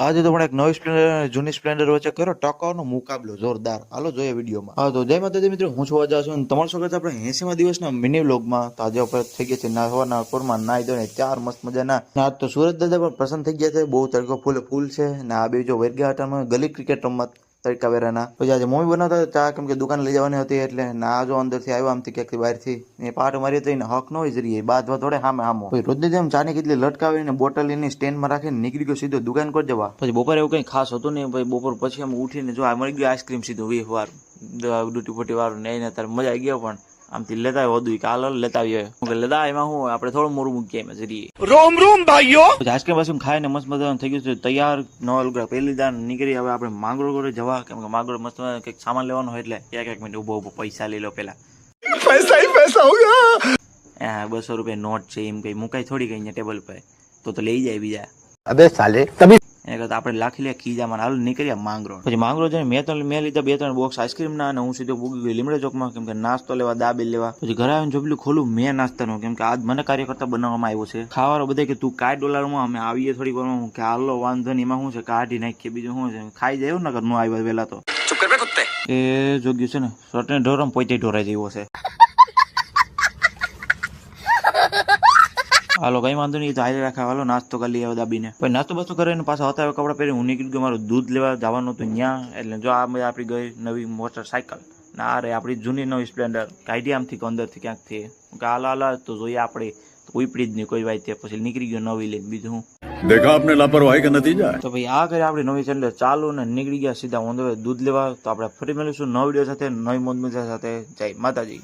આજે તો પણ એક નવી સ્પ્લેન્ડર જૂની સ્પ્લેન્ડર વચ્ચે કર્યો ટક્કરનો મુકાબલો જોરદાર. હાલો જોઈએ વિડીયોમાં. હા તો જય માતાજી મિત્રો, હું છું અજાસ અને તમારું સ્વાગત છે આપણે 80મા દિવસના મિની વ્લોગમાં. તો આજે આપણે થઈ ગયા છે નાહવાના કોરમાં, નાહી ધોઈને ચાર મસ્ત મજાના. આજ તો સુરત દાદા પણ પ્રસન્ન થઈ ગયા છે, બહુ તડકો ફૂલ છે. ને આ બે જો વેરગા હટામાં ગલી ક્રિકેટ રમત તડકા વેરાના. પછી આજે મમ્મી બનાવતા ચા, કેમ કે દુકાન લઈ જવાની હતી એટલે. ના જો અંદરથી આવ્યો આમથી ક્યાંક બહારથી એ પાટ મારી તો એને હક ન હોય જરીએ બાદ થોડે સામે આમો. પછી રોજની જેમ ચાની કેટલી લટકાવીને બોટલ એની સ્ટેન્ડમાં રાખીને નીકળી ગયો સીધો દુકાન પર જવા. પછી બપોરે એવું કંઈ ખાસ હતું નહીં. પછી બપોર પછી આમ ઉઠીને જો આ મળી ગયો આઈસ્ક્રીમ સીધું 20 વાર ડૂટી ફૂટી વાળું ને એને તારે મજા આવી ગયો. પણ આમથી લેતા આવ્યો વધુ કાલ લેતા આવીએ લેતા એમાં હું આપણે થોડું મોરું મૂકીએ એમાં જરીએ. રોમ રોમ ભાઈઓ. આઈસ્ક્રીમ વાઈસ્ક્રીમ ખાઈને મસ્ત મજાનું થઈ ગયું છે તૈયાર. નવલગડા પહેલી દાન નીકળી. હવે આપણે માંગરોળ કરે જવા, કેમ કે માંગરોળ મસ્ત કંઈક સામાન લેવાનો હોય એટલે એક મિનિટ ઉભો પૈસા લઈ લો પેલા. પૈસા ही पैसा होगा. 200 રૂપિયા નોટ છે એમ કઈ મુકાય થોડી કઈ ટેબલ પર તો લઈ જાય બીજા. અબે સાલે તभी એ કરતા આપણે લાખી લે ખીજામાં હાલ નીકળ્યા માંગરોળ. પછી માંગરોળ જઈને મેં લીધા 2-3 બોક્સ આઈસ્ક્રીમ ના, અને હું સીધો પૂગી ગયો લીમડે ચોકમાં, કેમ કે નાસ્તો લેવા દાબેલ લેવા. પછી ઘરે આવીને જોબલું ખોલું મેં નાસ્તાનું, કેમ કે આજ મને કાર્યકર્તા બનાવવામાં આવ્યો છે. ખાવાનો બધા કે તું કાઢ ડોલરમાં અમે આવીએ થોડીક વારમાં, કે હાલો વાંધો નહીં, એમાં શું છે કાઢી નાખીએ, બીજું શું છે ખાઈ જાય ને ઘરનું આવ્યા પેલા તો ચૂપ કર બે કુત્તે. એ જોગ્યું છે ને સટને ઢોરમ પોતે ઢોરાઈ જેવો છે. હાલો કઈ વાંધો નહીં, તો હારે રાખા. હાલો નાસ્તો કરી લઈએ દાબીને. પછી નાસ્તો બાસ્તો કરીને પાછા હતા કપડા પહેરી હું નીકળી ગયો. મારું દૂધ લેવા જવાનું હતું ત્યાં. એટલે જો આ આપણી ગઈ નવી મોટરસાયકલ ના રે આપણી જૂની નવી સ્પ્લેન્ડર કાઢી આમથી અંદરથી ક્યાંકથી હાલ તો જોઈએ આપણે તો ઉપડી જ નહીં કોઈ વાત. પછી નીકળી ગયો નવી લઈને. બીજું હું देखा आपने लापरवाही का नतीजा है. તો ભાઈ આ કરી આપણી નવી સ્પ્લેન્ડર ચાલુ ને નીકળી ગયા સીધા દૂધ લેવા. તો આપણે ફરી મળીશું નવા વિડીયો સાથે, નવી મોજ મજા સાથે. જય માતાજી.